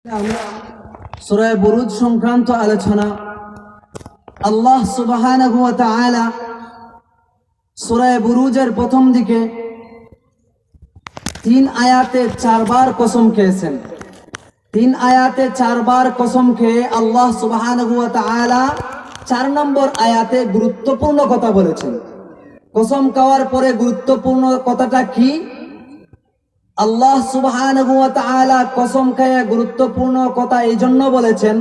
সূরা বুরুজ সংক্রান্ত আলোচনা। আল্লাহ সুবহানাহু ওয়া তাআলা সূরা বুরুজের প্রথম দিকে 3 আয়াতে 4 বার কসম খেয়েছেন। 3 আয়াতে 4 বার কসম খেয়ে আল্লাহ সুবহানাহু ওয়া তাআলা 4 নম্বর আয়াতে গুরুত্বপূর্ণ কথা বলেছেন। কসম খাওয়ার পরে গুরুত্বপূর্ণ কথাটা কি? আল্লাহ সুবহানাহু ওয়া তাআলা কসম খেয়ে গুরুত্বপূর্ণ কথা এই জন্য বলেছেন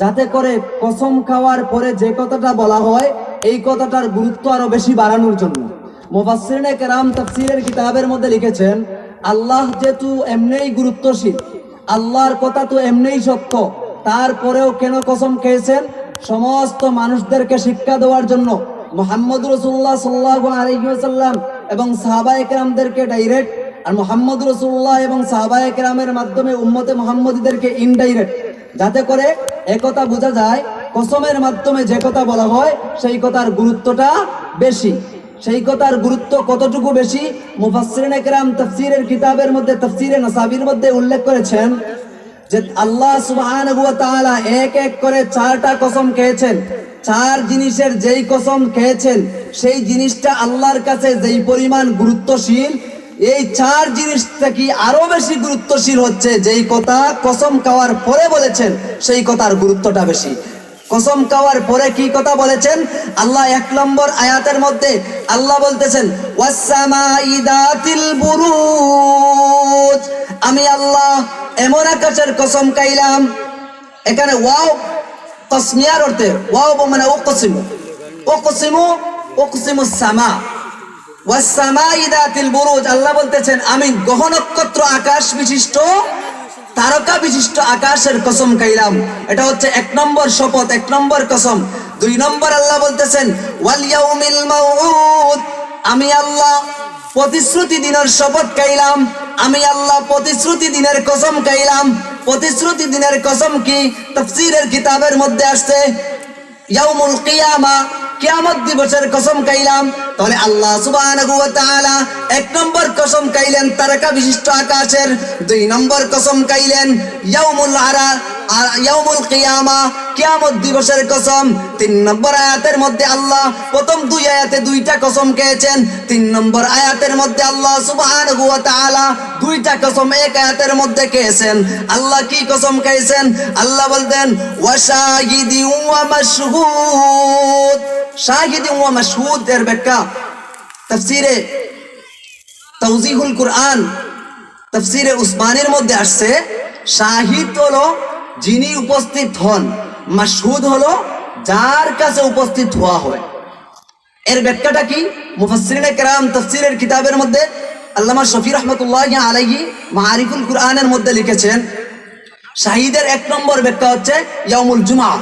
যাতে করে কসম খাওয়ার পরে যে কথাটা বলা হয় এই কথাটার গুরুত্ব আরো বেশি বাড়ানোর জন্য। মুফাসসিরিনে কেরাম তাফসীরের কিতাবের মধ্যে লিখেছেন, আল্লাহ যেহেতু এমনিই গুরুত্বশীল, আল্লাহর কথা তো এমনিই সত্য, তারপরেও কেন কসম খেয়েছেন? সমস্ত মানুষদেরকে শিক্ষা দেওয়ার জন্য। মুহাম্মদ রাসূলুল্লাহ সাল্লাল্লাহু আলাইহি ওয়াসাল্লাম এবং সাহাবায়ে কেরামদেরকে ডাইরেক্ট, আর মুহাম্মদ রাসূলুল্লাহ এবং সাহাবায়ে কেরামের মাধ্যমে উম্মতে মুহাম্মদীদেরকে ইনডাইরেক্ট, যাতে করে একথা বোঝা যায় কসমের মাধ্যমে যে কথা বলা হয় সেই কথার গুরুত্বটা বেশি। সেই কথার গুরুত্ব কতটুকু বেশি? মুফাসসিরিনে কেরাম তাফসীরের কিতাবের মধ্যে, তাফসীরে নাসাবির মধ্যে উল্লেখ করেছেন যে আল্লাহ সুবহানাহু ওয়া তাআলা এক এক করে 4টা কসম খেয়েছেন। 4 জিনিসের যেই কসম খেয়েছেন সেই জিনিসটা আল্লাহর কাছে যেই পরিমাণ গুরুত্বশীল, এই 4 জিনিসটা কি আরো বেশি গুরুত্বশীল হচ্ছে যেই কথা কসম খাওয়ার পরে বলেছেন সেই কথার গুরুত্বটা বেশি। কসম খাওয়ার পরে কি কথা বলেছেন? আল্লাহ 1 নম্বর আয়াতের মধ্যে আল্লাহ বলতেছেন ওয়াস-সামাই যাতিল বুরুজ, আমি আল্লাহ এমন আকাশের কসম খাইলাম। এখানে ওয়াও তাসমিয়ার অর্থে, ওয়াও মানে উকসিমু, উকসিমু, উকসিমুস সামা ওয়াস-সামাই যাতিল বুরুজ। আল্লাহ বলতেছেন আমি গ্রহ নক্ষত্র আকাশ বিশিষ্ট, তারকা বিশিষ্ট আকাশের কসম খাইলাম। এটা হচ্ছে 1 নম্বর শপথ, 1 নম্বর কসম। 2 নম্বর আল্লাহ বলতেছেন ওয়াল ইয়াউমিল মাউউদ, আমি আল্লাহ প্রতিশ্রুতি দিনের শপথ খাইলাম। আমি আল্লাহ প্রতিশ্রুতি দিনের কসম খাইলাম। প্রতিশ্রুতি দিনের কসম কি? তাফসীরের কিতাবের মধ্যে আসছে ইয়াউমুল কিয়ামা, কিয়ামত দিবসের কসম খাইলাম। তাহলে আল্লাহ সুবহানাহু ওয়া তাআলা 1 নম্বর কসম খাইলেন তারকা বিশিষ্ট আকাশের, 2 নম্বর কসম খাইলেন ইয়াউমুল কিয়ামা, কিয়ামত দিবসের কসম। 3 নম্বর আয়াতের মধ্যে আল্লাহ প্রথম 2 আয়াতে 2টা কসম খেয়েছেন। 3 নম্বর আয়াতের মধ্যে আল্লাহ সুবহানাহু ওয়া তাআলা 2টা কসম 1 আয়াতের মধ্যে খেয়েছেন। আল্লাহ কি কসম খেয়েছেন? আল্লাহ বলতেন ওয়াশাহিদি ওয়া মাশহুদ। শাহিদি ওয়া মাশহুদ এর ব্যাখ্যা তাফসীরে তাওজিহুল কুরআন, তাফসীরে উসমানির মধ্যে আসছে শাহিদ হলো যিনি উপস্থিত হন, মাশহুদ হলো যার কাছে উপস্থিত হওয়া হয়। এর ব্যাখ্যাটা কি? মুফাসসিরিনে কেরাম তাফসীরের কিতাবের মধ্যে আল্লামা শফি রাহমাতুল্লাহি আলাইহি মাআরিফুল কুরআনের মধ্যে লিখেছেন শাহিদের 1 নম্বর ব্যাখ্যা হচ্ছে ইয়াউমুল জুমআ,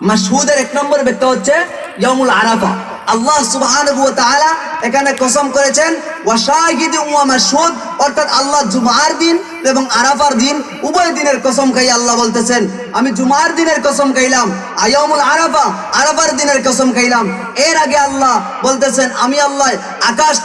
মাশহুদের 1 নম্বর ব্যাখ্যা হচ্ছে ইয়াউমুল আরাফা। আল্লাহ সুবহানাহু ওয়া তাআলা এখানে কসম করেছেন ওয়াশাহিদি ওয়া মাশহুদ, অর্থাৎ আল্লাহ জুমার দিন এবং আরাফার দিন উভয় দিনের কসম খাই। আল্লাহ বলতেছেন আমি জুমার দিনের কসম খাইলাম, ইয়াউমুল আরাফা, আরাফার দিনের কসম খাইলাম। এর আগে আল্লাহ বলতেছেন আমি আল্লাহ আকাশ,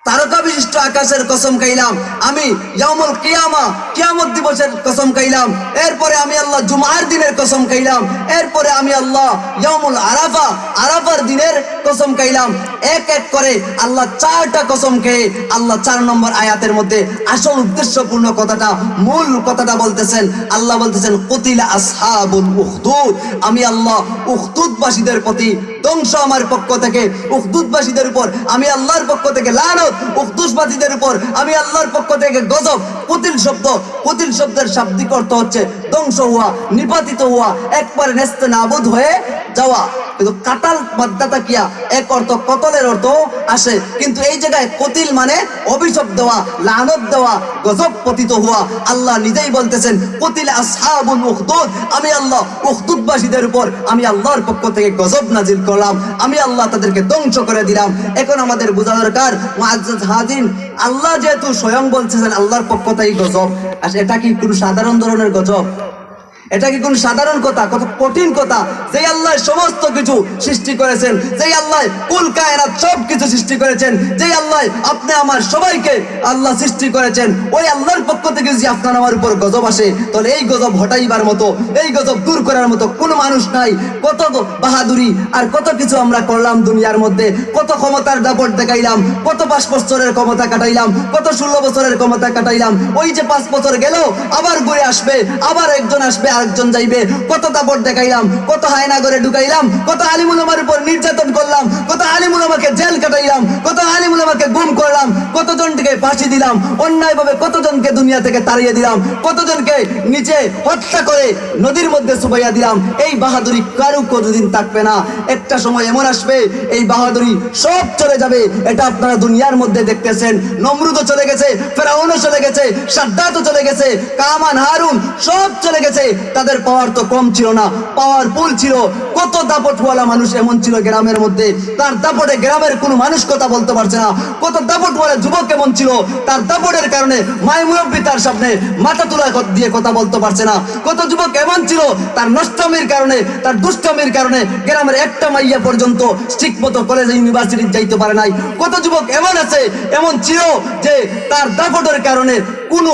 তারকা বিশিষ্ট আকাশের কসম খাইলাম। আমি ইয়াউমুল কিয়ামা, কিয়ামত দিবসের কসম খাইলাম। এরপরে আমি আল্লাহ জুমার দিনের কসম খাইলাম। এরপরে আমি আল্লাহ ইয়াউমুল আরাফা, আরাফার দিনের কসম খাইলাম। এক এক করে আল্লাহ 4টা কসম খেয়ে আল্লাহ 4 নম্বর আয়াতের মধ্যে আসল উদ্দেশ্যপূর্ণ কথাটা, মূল কথাটা বলতেছেন। আল্লাহ বলতেছেন কুতিলা আসহাবুল উখদুদ, আমি আল্লাহ উখদুদবাসীদের প্রতি ধ্বংস আমার পক্ষ থেকে, উখদুদবাসীদের উপর আমি আল্লাহর পক্ষ থেকে লানত, উখদুদবাসীদের উপর আমি আল্লাহর পক্ষ থেকে গজব। কুতিল শব্দ, কুতিল শব্দের শাব্দিক অর্থ হচ্ছে ধ্বংস হওয়া, নিপাতিত হওয়া, একবারে নেস্তে নাবুদ হয়ে যাওয়া। কিন্তু কাতাল মাদ্দাতা কিয়া এক অর্থ কতলের অর্থ আসে, কিন্তু এই জায়গায় কতিল মানে অভিশাপ দেওয়া, লানত দেওয়া, গজব পতিত হওয়া। আল্লাহ নিজেই বলতেছেন কুতিল আসহাবুল উখদুদ, আমি আল্লাহ উখদুদবাসীদের উপর আমি আল্লাহর পক্ষ থেকে গজব নাজিল করলাম, আমি আল্লাহ তাদেরকে ধ্বংস করে দিলাম। এখন আমাদের বোঝা দরকার মুআজ্জাজ হাজিন, আল্লাহ যেহেতু স্বয়ং বলতেছেন আল্লাহর পক্ষ থেকে গজব, আর এটা কি কোনো সাধারণ ধরনের গজব? এটা কি কোন সাধারণ কথা? কত কঠিন কথা। যে আল্লাহ সমস্ত কিছু সৃষ্টি করেছেন, যে আল্লাহ কুল কায়নাত সব কিছু সৃষ্টি করেছেন, যে আল্লাহ আপনি আমার সবাইকে আল্লাহ সৃষ্টি করেছেন, ওই আল্লাহর পক্ষ থেকে যদি আপনার আমার উপর গজব আসে, তাহলে এই গজব হটাইবার মতো, এই গজব দূর করার মতো কোনো মানুষ নাই। কত বাহাদুরি আর কত কিছু আমরা করলাম দুনিয়ার মধ্যে, কত ক্ষমতার দাপট দেখাইলাম, কত 5 বছরের ক্ষমতা কাটাইলাম, কত 16 বছরের ক্ষমতা কাটাইলাম। ওই যে 5 বছর গেল, আবার ঘুরে আসবে, আবার একজন আসবে আরেকজন যাইবে। কত দাপট দেখাইলাম, কত হায়না করে ঢুকাইলাম, কত আলিমুল আমার উপর নির্যাতন করলাম, কত আলিমুল আমাকে জেল কাটাইলাম, কত আলিমুল আমাকে গুম করলাম, কতজনকে ফাঁসি দিলাম, অন্যায়ভাবে কতজনকে দুনিয়া থেকে তাড়িয়ে দিলাম, কতজনকে নিচে হত্যা করে নদীর মধ্যে চুবাইয়া দিলাম। এই বাহাদুরি কারো কোনোদিন থাকবে না। একটা সময় এমন আসবে, এই বাহাদুরি সব চলে যাবে। এটা আপনারা দুনিয়ার মধ্যে দেখতেছেন। নমরুদও চলে গেছে, ফেরাউনও চলে গেছে, সাদ্দাতও চলে গেছে, কামান হারুন সব চলে গেছে। তাদের পাওয়ার তো কম ছিল না, পাওয়ারফুল ছিল। কত দাপটওয়ালা মানুষ এমন ছিল গ্রামের মধ্যে, তার দাপটে গ্রামের কোনো মানুষ কথা বলতে পারছে না। কত দাপটওয়ালা যুবক এমন ছিল, তার দাপটের কারণে মায় মুরব্বী তার সামনে মাথা তুলা দিয়ে কথা বলতে পারছে না। কত যুবক এমন ছিল, তার নষ্টমির কারণে, তার দুষ্টমির কারণে গ্রামের একটা মাইয়া পর্যন্ত ঠিক মতো কলেজে ইউনিভার্সিটি যাইতে পারে নাই। কত যুবক এমন আছে, এমন ছিল যে তার দাপটের কারণে কোনো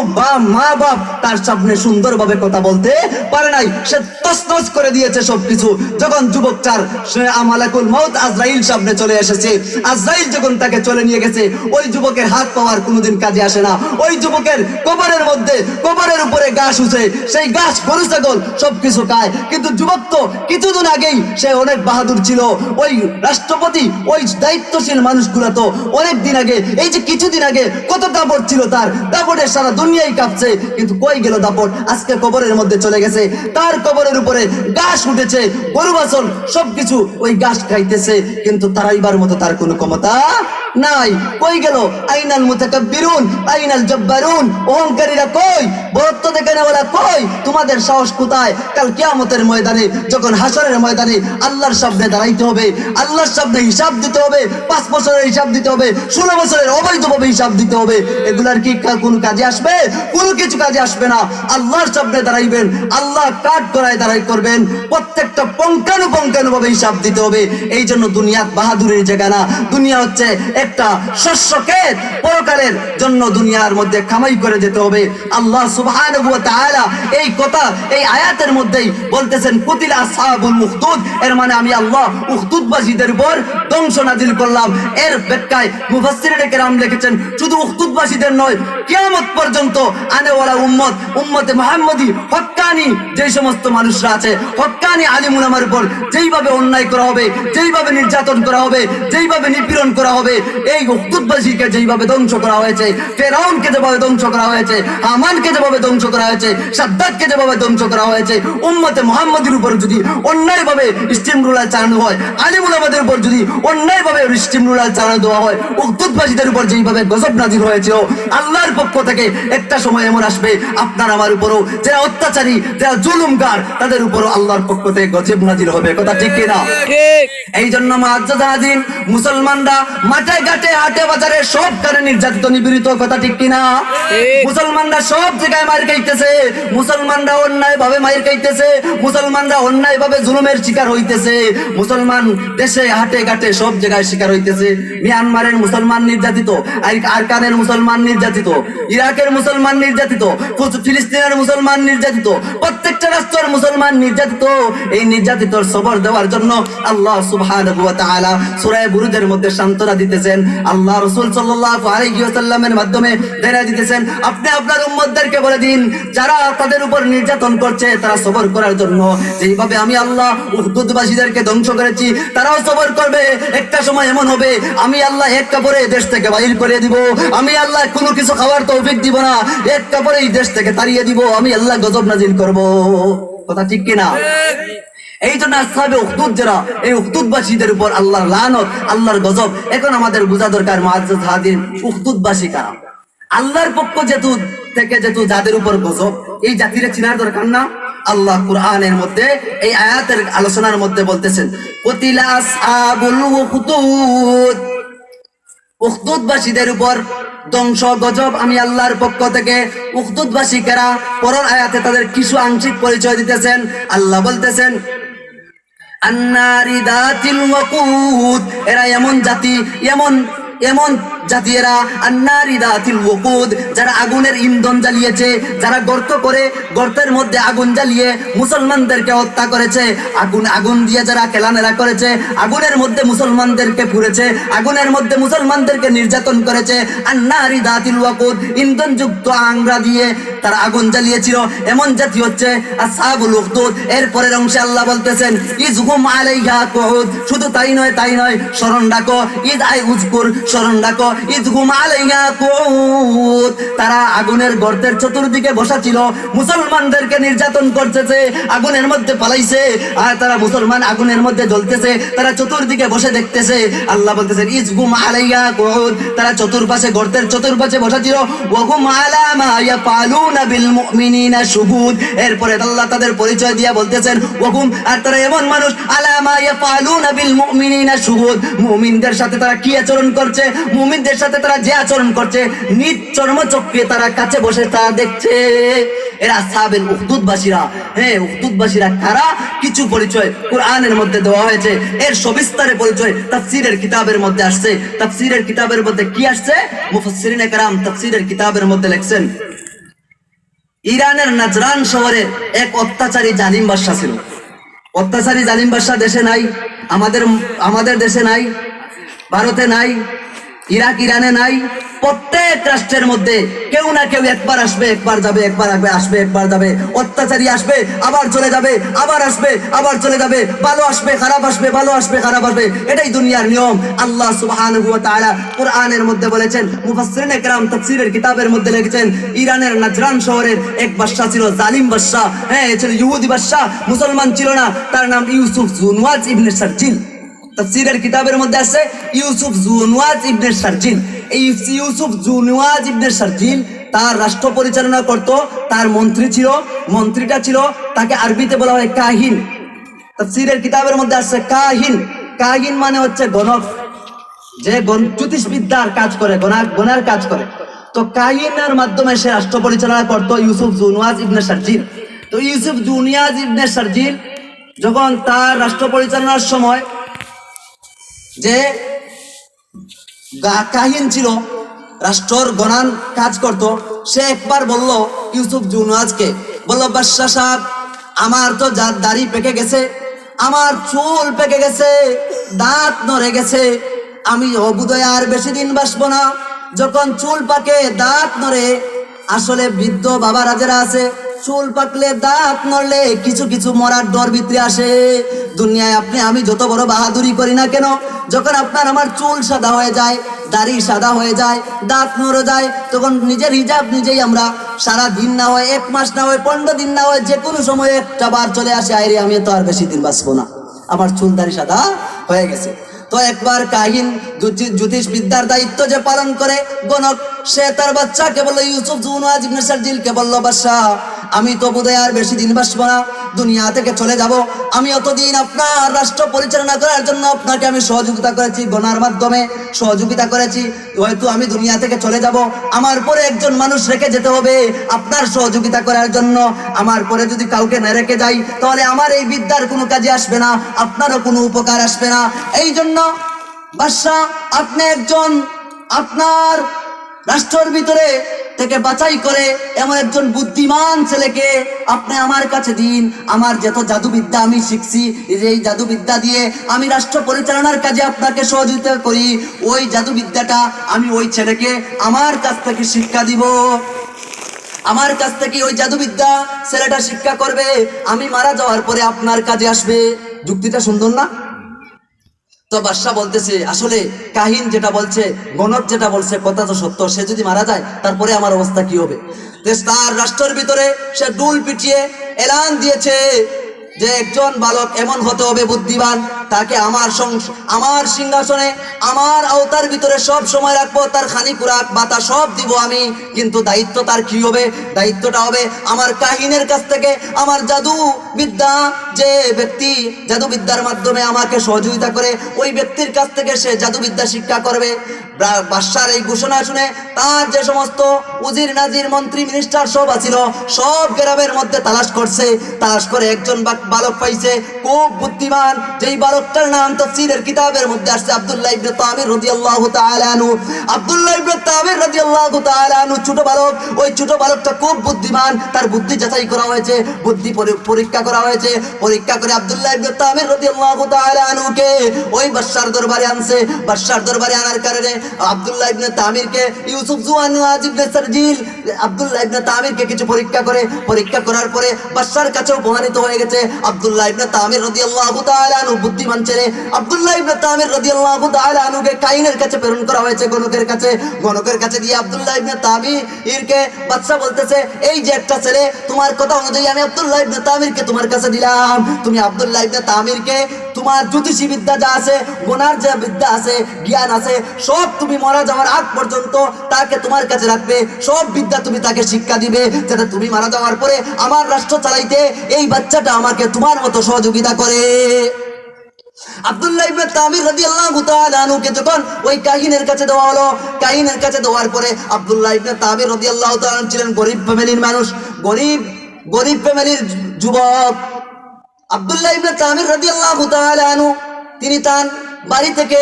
মা বাপ তার সামনে সুন্দরভাবে কথা বলতে পারে নাই। সে তছনছ করে দিয়েছে সবকিছু। যখন যুবক চার মালাকুল মউত আজরাইল সামনে চলে এসেছে, আজরাইল যখন তাকে চলে নিয়ে গেছে, ওই যুবকের হাত পাওয়ার কোনোদিন কাজে আসে না। ওই যুবকের কবরের মধ্যে, কবরের উপরে ঘাস উঠে, সেই ঘাস গরু ছাগল সবকিছু খায়। কিন্তু যুবক তো কিছুদিন আগেই সে অনেক বাহাদুর ছিল। ওই রাষ্ট্রপতি, ওই দায়িত্বশীল মানুষগুলো তো অনেক দিন আগে, এই যে কিছুদিন আগে কত দাপট ছিল তার, দাপটের সারা দুনিয়াই কাঁপছে। কিন্তু কই গেল দাপট? আজকে কবরের মধ্যে চলে গেছে। তার কবরের উপরে ঘাস উঠেছে, গরু বাছল সবকিছু ওই ঘাস খাইতেছে, কিন্তু তারাইবার মতো তার কোনো ক্ষমতা নাই। কই গেল? আইনাল মুতাকাব্বিরুন আইনাল জব্বারুন, অহংকারীরা কই? বরত্ব দেখে নেওয়ালা কই? তোমাদের সাহস কোথায়? কাল কিয়ামতের ময়দানে, যখন হাসরের ময়দানে আল্লাহর সামনে দাঁড়াইতে হবে, আল্লাহর সামনে হিসাব দিতে হবে, 5 বছরের হিসাব দিতে হবে, 16 বছরের অবৈধভাবে হিসাব দিতে হবে। এগুলার কি কোন কাজে আসবে? কোনো কিছু কাজে আসবে না। আল্লাহর সামনে দাঁড়াইবেন, আল্লাহ কাঠ করায় দাঁড়াই করবেন, প্রত্যেকটা পঙ্কানুপঙ্কানুভাবে হিসাব দিতে হবে। এই জন্য দুনিয়া বাহাদুরের জায়গা না। দুনিয়া হচ্ছে একটা শস্য ক্ষেত, পরকালের জন্য দুনিয়ার মধ্যে কামাই করে যেতে হবে। আল্লাহ সুবহানাহু ওয়া তাআলা এই কথা এই আয়াতের মধ্যেই বলতেছেন, কুতিলা আসহাবুল উখদুদ। এর মানে আমি আল্লাহ উখদুদবাসীদের উপর ধ্বংস নাজিল করলাম। এর ব্যাখ্যায় মুফাসসিরিনে কেরাম লিখেছেন, শুধু উখদুদবাসীদের নয়, কিয়ামত পর্যন্ত আনেওয়ালা উম্মত, উম্মতে মুহাম্মদী হক্কানি যে সমস্ত মানুষরা আছে, হক্কানি আলিম উলামার উপর যেইভাবে অন্যায় করা হবে, যেইভাবে নির্যাতন করা হবে, যেইভাবে নিপীড়ন করা হবে, এই উখদুদবাসীকে যেইভাবে ধ্বংস করা হয়েছে, ফেরাউনকে যেভাবে ধ্বংস করা হয়েছে, হামানকে যেভাবে ধ্বংস করা হয়েছে, সাদ্দাতকে যেভাবে ধ্বংস করা হয়েছে, উম্মতে মুহাম্মদীর উপর যদি অন্যায়ভাবে স্টিম রুলার চালানো হয়, আলিম উলামাদের উপর যদি অন্যায়ভাবে স্টিম রুলার চালানো দেওয়া হয়, উখদুদবাসীদের উপর যেইভাবে গজব নাজিল হয়েছিল, আল্লাহর পক্ষ থেকে একটা সময় এমন আসবে আপনার আমার উপরও, যারা অত্যাচারী, যারা জুলুমগার, তাদের উপরও আল্লাহর পক্ষ থেকে গজব নাজিল হবে। কথা ঠিক কিনা? এই জন্য মুআজ্জাজিন মুসলমানরা মাঠে ঘাটে হাটে বাজারে সবখানে নির্যাতিত নিপীড়িত। কথা ঠিক কিনা? মুসলমানরা সব জায়গায় মার খাইতেছে, মুসলমানরা অন্যায় ভাবে মার খাইতেছে, মুসলমানরা অন্যায় ভাবে জুলুমের শিকার হইতেছে। মুসলমান দেশে হাটে ঘাটে সব জায়গায় শিকার হইতেছে। মিয়ানমারের মুসলমান নির্যাতিত, আরকানের মুসলমান নির্যাতিত, ইরাকের মুসলমান নির্যাতিত, ফিলিস্তিনের মুসলমান নির্যাতিত, প্রত্যেকটা রাষ্ট্রের মুসলমান নির্যাতিত। এই নির্যাতিতর সবর দেওয়ার জন্য আল্লাহ সুবহানাহু ওয়া তাআলা সূরা বুরুজের মধ্যে সান্ত্বনা দিতেছেন। আল্লাহ রাসূল সাল্লাল্লাহু আলাইহি ওয়াসাল্লামের মাধ্যমে জানিয়ে দিতেছেন, আপনি আপনার উম্মতদেরকে বলে দিন, যারা তাদের উপর নির্যাতন করছে তারা সবর করার জন্য, যেইভাবে আমি আল্লাহ উখদুদবাসীদেরকে ধ্বংস করেছি তারাও সবর করবে। একটা সময় এমন হবে, আমি আল্লাহ এক কাপড়ে দেশ থেকে বাইর করে দিব, আমি আল্লাহ কোনো কিছু খাওয়ার তৌফিক দিব না, এক কাপড়েই দেশ থেকে তাড়িয়ে দিব, আমি আল্লাহ গজব নাজিল করব। কথা ঠিক কিনা? এই জন্য আসহাবে উখদুদ যারা, এই উখদুদবাসীদের উপর আল্লাহর লানত, আল্লাহর গজব। এখন আমাদের বোঝা দরকার মুআজ্জাজ হাদিন, উখদুদবাসী কারা? আল্লাহর পক্ষ যেহেতু যাদের উপর গজব, এই জাতিরে চিনার দরকার না? আল্লাহ কুরআনের মধ্যে এই আয়াতের আলোচনার মধ্যে বলতেছেন, কুতিলা আসহাবুল উখদুদ, উখদুদবাসীদের উপর ধ্বংস গজব আমি আল্লাহর পক্ষ থেকে। উখদুদবাসী কারা? পরের আয়াতে তাদের কিছু আংশিক পরিচয় দিতেছেন। আল্লাহ বলতেছেন আন্নারি দাতিল ওয়াকুদ, এরা এমন জাতি, এমন এমন জাতি এরা, আন্নারি দাতিল ওয়াকুদ, যারা আগুনের ইন্ধন জ্বালিয়েছে, যারা গর্ত করে গর্তের মধ্যে আগুন জ্বালিয়ে মুসলমানদেরকে হত্যা করেছে, আগুন দিয়ে যারা খেলামেলা করেছে, আগুনের মধ্যে মুসলমানদেরকে পুড়েছে, আগুনের মধ্যে মুসলমানদেরকে নির্যাতন করেছে। আন্নারি দাতিল ওয়াকুদ, ইন্ধনযুক্ত আংরা দিয়ে তারা আগুন জ্বালিয়েছিল, এমন জাতি হচ্ছে আসহাবুল উখদুদ। এরপরের অংশে আল্লাহ বলতেছেন ইজহুম আলাইহা কুউদ, শুধু তাই নয়, স্মরণ রাখো, ইদ আই উজকুর, স্মরণ রাখো, ইজহুম আলাইহা কুউদ, তারা আগুনের গর্তের চতুর্দিকে বসা ছিল, মুসলমানদেরকে নির্যাতন করতেছে, আগুনের মধ্যে পালাইছে, আর তারা মুসলমান আগুনের মধ্যে জ্বলতেছে, তারা চতুর্দিকে বসে দেখতেছে। আল্লাহ বলতেছেন ইজহুম আলাইহা কুউদ, তারা চতুর্পাশে গর্তের চতুর্পাশে বসা ছিল। ওয়াহুম আলা মা ইয়াফআলুনা বিল মুমিনিনা শুহুদ, এরপরে আল্লাহ তাদের পরিচয় দিয়ে বলতেছেন ওয়াহুম, আর তারা এমন মানুষ, আলা মা ইয়াফআলুনা বিল মুমিনিনা শুহুদ, মুমিনদের সাথে তারা কি আচরণ করছে, মুমিনদের সাথে তারা যে আচরণ করছে নিজ চর্মচক্ষে তারা কাছে বসে তা দেখছে। এরা আসহাবুল উখদুদবাসীরা। হ্যাঁ, উখদুদবাসীরা কারা? কিছু পরিচয় কোরআনের মধ্যে দেওয়া হয়েছে, এর সবিস্তারে পরিচয় তাফসীরের কিতাবের মধ্যে আসছে। তাফসীরের কিতাবের মধ্যে কি আসছে? মুফাসসিরিনে কেরাম তাফসীরের কিতাবের মধ্যে লিখছেন ইরানের নাজরান শহরে এক অত্যাচারী জালিম বাদশা ছিল। অত্যাচারী জালিম বাদশা দেশে নাই, আমাদের দেশে নাই, ভারতে নাই, ইরাক ইরানে নাই। প্রত্যেক রাষ্ট্রের মধ্যে কেউ না কেউ একবার আসবে, একবার যাবে, একবার আসবে, একবার যাবে। অত্যাচারী আসবে, আবার চলে যাবে, আবার আসবে, আবার চলে যাবে। ভালো আসবে, খারাপ আসবে, ভালো আসবে, খারাপ আসবে। এটাই দুনিয়ার নিয়ম। আল্লাহ সুবহানাহু ওয়া তাআলা কোরআনের মধ্যে বলেছেন, মুফাসসিরিনে কেরাম তাফসীরের কিতাবের মধ্যে লিখেছেন ইরানের নাজরান শহরের এক বাদশা ছিল, জালিম বাদশা। হ্যাঁ, ছিল ইহুদি বাদশা, মুসলমান ছিল না। তার নাম ইউসুফ জুনওয়াজ ইবনে শারজিল। তাফসীরের কিতাবের মধ্যে আছে ইউসুফ জুনওয়াজ ইবনে শারজিল। এই ইউসুফ জুনওয়াজ ইবনে শারজিল তার রাষ্ট্র পরিচালনা করত। তার মন্ত্রী ছিল, মন্ত্রীটা ছিল, তাকে আরবিতে বলা হয় কাহিন। তাফসীরের কিতাবের মধ্যে আছে কাহিন। কাহিন মানে হচ্ছে গণক, যে জ্যোতিষবিদ্যার কাজ করে, গণার কাজ করে। তো কাহিনের মাধ্যমে সে রাষ্ট্র পরিচালনা করত ইউসুফ জুনওয়াজ ইবনে শারজিল। তো ইউসুফ জুনওয়াজ ইবনে শারজিল যখন তার রাষ্ট্র পরিচালনার সময় যে কাহিন ছিল, রাষ্ট্রর গণান কাজ করত, সে একবার বলল ইউসুফ জুনওয়াজকে, বলল বাদশা সাহেব, আমার তো দাড়ি পেকে গেছে, আমার চুল পেকে গেছে, দাঁত নড়ে গেছে, আমি বোধহয় আর বেশি দিন বাঁচবো না। যখন চুল পাকে, দাঁত নড়ে, আসলে বৃদ্ধ বাবারা যারা আছে, চুল পাকলে, দাঁত নড়লে কিছু কিছু মরার ডর ভিতরে আসে। দুনিয়ায় আমি যত বড় বাহাদুরি করি না কেন, যখন আমার চুল সাদা হয়ে যায়, দাড়ি সাদা হয়ে যায়, দাঁত নড়ে যায়, তখন নিজের হিজাব নিজেই আমরা সারা দিন না হয়, 1 মাস না হয়, 15 দিন না হয়, যে কোনো সময় একটা বার চলে আসে, আইরে আমি তো আর বেশি দিন বাঁচবো না, আমার চুল দাড়ি সাদা হয়ে গেছে। তো একবার কাহিন জ্যোতিষ বিদ্যার দায়িত্ব যে পালন করে, গণক, সে তার বাচ্চাকে বলল, ইউসুফ জুনওয়াজ ইবনে শারজিলকে বলল, বাদশা, আমি তো বোধহয় আর বেশি দিন বাঁচবো না, দুনিয়া থেকে চলে যাব। আমি অতদিন আপনার রাষ্ট্র পরিচালনা করার জন্য আপনাকে আমি সহযোগিতা করেছি, গণার মাধ্যমে সহযোগিতা করেছি। হয়তো আমি দুনিয়া থেকে চলে যাব, আমার পরে একজন মানুষ রেখে যেতে হবে আপনার সহযোগিতা করার জন্য। আমার পরে যদি কাউকে না রেখে যাই, তাহলে আমার এই বিদ্যার কোনো কাজে আসবে না, আপনারও কোনো উপকার আসবে না। এই জন্য বাদশা, আপনি একজন আপনার রাষ্ট্রের ভিতরে থেকে বাছাই করে এমন একজন বুদ্ধিমান ছেলেকে আপনি আমার কাছে দিন। আমার যত জাদুবিদ্যা আমি শিখছি, এই জাদুবিদ্যা দিয়ে আমি রাষ্ট্র পরিচালনার কাজে আপনাকে সহযোগিতা করি, ওই জাদুবিদ্যাটা আমি ওই ছেলেকে আমার কাছ থেকে শিক্ষা দিব। আমার কাছ থেকে ওই জাদুবিদ্যা ছেলেটা শিক্ষা করবে, আমি মারা যাওয়ার পরে আপনার কাজে আসবে। যুক্তিটা সুন্দর না? তো বাদশা বলতেছে, আসলে কাহিন যেটা বলছে, গণক যেটা বলছে, কথা তো সত্য। সে যদি মারা যায়, তারপরে আমার অবস্থা কি হবে? তার রাষ্ট্রের ভিতরে সে ডুল পিটিয়ে এলান দিয়েছে যে একজন বালক এমন হতে হবে বুদ্ধিমান, তাকে আমার সিংহাসনে আমার আওতার ভিতরে সব সময় রাখবো, তার খানি খুরাক বাতা সব দিব আমি, কিন্তু দায়িত্ব তার কি হবে? দায়িত্বটা হবে আমার কাহিনের কাছ থেকে, আমার জাদু বিদ্যা, যে ব্যক্তি জাদুবিদ্যার মাধ্যমে আমাকে সহযোগিতা করে ওই ব্যক্তির কাছ থেকে সে জাদুবিদ্যা শিক্ষা করবে। বাদশার এই ঘোষণা শুনে তার যে সমস্ত উজির নাজির মন্ত্রী মিনিস্টার সব আছিল, সব গ্রামের মধ্যে তালাশ করছে, তালাশ করে একজন বালক পাইছে খুব বুদ্ধিমান, যেই বালকটার নাম তাফসীরের কিতাবের মধ্যে আসছে আব্দুল্লাহ ইবনে তামির রাদিয়াল্লাহু তাআলা আনহু। আব্দুল্লাহ ইবনে তামির রাদিয়াল্লাহু তাআলা আনহু ছোট বালক, ওই ছোট বালকটা খুব বুদ্ধিমান, তার বুদ্ধি যাচাই করা হয়েছে, বুদ্ধি পরীক্ষা করা হয়েছে, পরীক্ষা করে আব্দুল্লাহ ইবনে তামির রাদিয়াল্লাহু তাআলা আনহুকে ওই বাদশার দরবারে আনছে। বাদশার দরবারে আনার কারণে আব্দুল্লাহ ইবনে তামিরকে ইউসুফ জুয়ানুয়াজ ইবনে সারজিল আব্দুল্লাহ ইবনে তামিরকে কিছু পরীক্ষা করার পরে বাদশার কাছেও প্রমাণিত হয়ে গেছে আব্দুল্লাহ ইবনে তামির রাদিয়াল্লাহু তাআলা আনহু বুদ্ধিমান ছেলে। আব্দুল্লাহ ইবনে তামির রাদিয়াল্লাহু তাআলা আনহুকে কাহিনের কাছে প্রেরণ করা হয়েছে, গণকের কাছে দিয়ে আব্দুল্লাহ ইবনে তামিরকে বাদশা বলতেছে, এই যে একটা ছেলে, তোমার কথা অনুযায়ী আমি আব্দুল্লাহ ইবনে তামিরকে তোমার কাছে দিলাম, তুমি আব্দুল্লাহ ইবনে তামিরকে তোমার জ্যোতিষী বিদ্যা যা আছে, গোনার যে বিদ্যা আছে, জ্ঞান আছে, সব তুমি মারা যাওয়ার আগ পর্যন্ত তাকে তোমার কাছে রাখবে, সব বিদ্যা তুমি তাকে শিক্ষা দিবে, যাতে তুমি মারা যাওয়ার পরে আমার রাষ্ট্র চালাইতে এই বাচ্চাটা আমাকে তোমার মতো সহযোগিতা করে। আব্দুল্লাহ ইবনে তামির রাদিয়াল্লাহু তাআলা আনহুকে যখন ওই কাহিনের কাছে দেওয়া হলো, কাহিনের কাছে দেওয়ার পরে আব্দুল্লাহ ইবনে তামির রাদিয়াল্লাহু তাআলা ছিলেন গরিব ফ্যামিলির মানুষ, গরিব ফ্যামিলির যুবক। আব্দুল্লাহ ইবনে তামির রাদিয়াল্লাহু তাআলা আনহু তিনি তার বাড়ি থেকে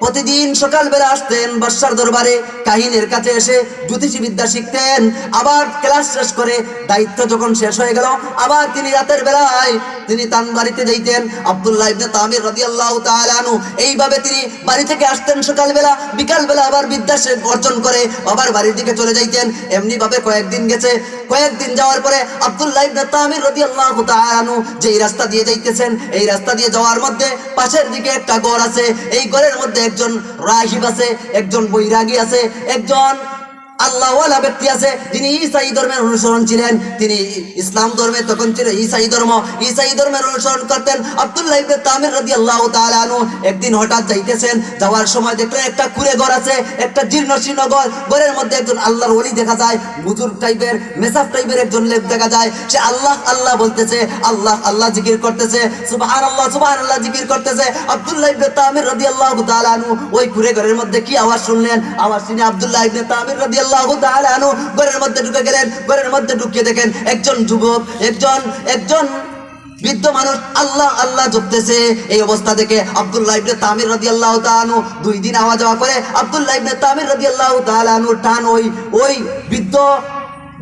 প্রতিদিন সকালবেলা আসতেন বাদশার দরবারে, কাহিনের কাছে এসে জ্যোতিষী বিদ্যা শিখতেন, আবার ক্লাস শেষ করে দায়িত্ব যখন শেষ হয়ে গেল আবার তিনি রাতের বেলায় তিনি তার বাড়িতে যাইতেন। আব্দুল্লাহ ইবনে তামির রাদিয়াল্লাহু তাআলা আনহু এইভাবে তিনি বাড়ি থেকে আসতেন সকালবেলা, বিকালবেলা আবার বিদ্যা অর্জন করে আবার বাড়ির দিকে চলে যাইতেন। এমনি ভাবে কয়েকদিন গেছে, কয়েকদিন যাওয়ার পরে আব্দুল্লাহ ইবনে তামির রাদিয়াল্লাহু তাআলা আনহু যেই রাস্তা দিয়ে যাইতেছেন, এই রাস্তা দিয়ে যাওয়ার মধ্যে পাশের দিকে একটা ঘর আছে, এই ঘরের মধ্যে একজন রাহিব আছে, একজন বৈরাগী আছে, একজন আল্লাহওয়ালা ব্যক্তি আছে, যিনি ঈসাই ধর্মের অনুসরণ ছিলেন, তিনি ইসলাম ধর্মে তখন ছিল ঈসাই ধর্মের অনুসরণ করতেন। আব্দুল্লাহ ইবনে তামির রাদিয়াল্লাহু তাআলা আনহু একদিন হঠাৎ যাইতেছেন, যাওয়ার সময় দেখলেন একটা কুঁড়ে ঘর আছে, একটা জীর্ণশীর্ণ ঘর, ঘরের মধ্যে একজন আল্লাহর ওলি দেখা যায়, বুজুর্গ টাইপের, মেসাফ টাইপের একজন লোক দেখা যায়, সে আল্লাহ আল্লাহ বলতেছে, আল্লাহ আল্লাহ জিকির করতেছে, সুবহানাল্লাহ সুবহানাল্লাহ জিকির করতেছে। আব্দুল্লাহ ইবনে তামির রাদিয়াল্লাহু তাআলা আনহু ওই কুঁড়ে ঘরের মধ্যে কি আওয়াজ শুনলেন? আওয়াজ শুনে আব্দুল্লাহ ইবনে তামির রাদিয়াল্লাহু তাআলা আনহু ঘরের মধ্যে ঢুকে গেলেন। ঘরের মধ্যে ঢুকিয়ে দেখেন একজন যুবক, একজন বৃদ্ধ মানুষ আল্লাহ আল্লাহ জপতেছে। এই অবস্থা দেখে আব্দুল্লাহ ইবনে তামির রাদিয়াল্লাহু তাআলা আনহু 2 দিন আওয়া যাওয়া করে আব্দুল্লাহ ইবনে তামির রাদিয়াল্লাহু তাআলা আনহু টান ওই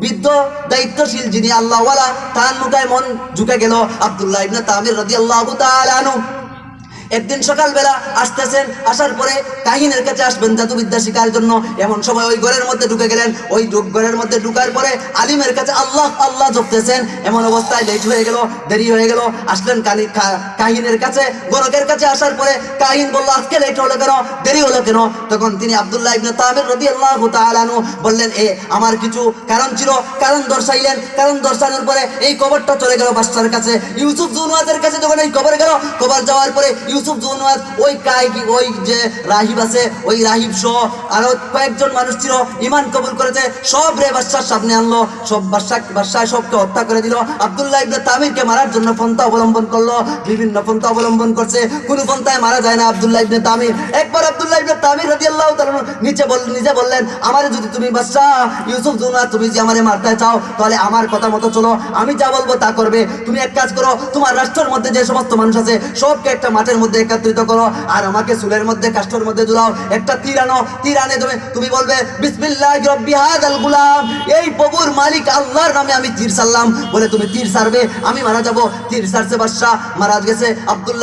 বৃদ্ধ দায়িত্বশীল যিনি আল্লাহওয়ালা তার মুখায় মন ঝুঁকে গেল। আব্দুল্লাহ ইবনে তামির রাদিয়াল্লাহু তাআলা আনহু একদিন সকালবেলা আসতেছেন, আসার পরে কাহিনের কাছে আসবেন জাদুবিদ্যা শিকার জন্য, এমন সময় ওই ঘরের মধ্যে ঢুকে গেলেন। ওই ঘরের মধ্যে ঢুকার পরে আলিমের কাছে আল্লাহ আল্লাহ জপতেছেন, এমন অবস্থায় লেট হয়ে গেল, দেরি হয়ে গেল। আসলেন কাহিনের কাছে, গণকের কাছে আসার পরে কাহিন বলল, আজকে লেট হলো কেন, দেরি হলো কেন? তখন তিনি আব্দুল্লাহ ইবনে তামির রাদিয়াল্লাহু তাআলা আনহু বললেন, আমার কিছু কারণ ছিল, কারণ দর্শাইলেন। কারণ দর্শানোর পরে এই খবরটা চলে গেল বাদশার কাছে, ইউসুফ জুনওয়াজের কাছে। যখন এই খবর গেল, খবর যাওয়ার পরে ইউসুফ জুনওয়াজ ওই যে রাহিব আছে, ওই রাহিব সহ আরো কয়েকজন মানুষ ছিল, ঈমান কবুল করেছে, সব রে বাদশার সামনে আনলো, সব বাদশা সবকে হত্যা করে দিল। আব্দুল্লাহ ইবনে তামিরকে মারার জন্য পন্থা অবলম্বন করলো, বিভিন্ন পন্থা অবলম্বন করছে, কোনো পন্থায় মারা যায় না আব্দুল্লাহ ইবনে তামির। একবার আব্দুল্লাহ ইবনে তামির রাদিয়াল্লাহু তাআলা নিজে বললেন, আমারে যদি তুমি বাদশা ইউসুফ জুনওয়াজ তুমি যে আমারে মারতে চাও, তাহলে আমার কথা মতো চলো, আমি যা বলবো তা করবে। তুমি এক কাজ করো, তোমার রাষ্ট্রের মধ্যে যে সমস্ত মানুষ আছে সবকে একটা মাঠের মধ্যে একত্রিত করো, আর আমাকে চুলের মধ্যে কাষ্ঠের মধ্যে ঝুলাও, একটা তীর আনো, তীর আনে তুমি বলবে বিসমিল্লাহি রাব্বি হাযাল গুলাম, এই প্রভুর মালিক আল্লাহর নামে আমি তীর ছাড়লাম, বলে তুমি তীর ছাড়বে, আমি মারা যাব। তীর ছাড়ছে বাদশা, মারা গেছে। আব্দুল্লাহ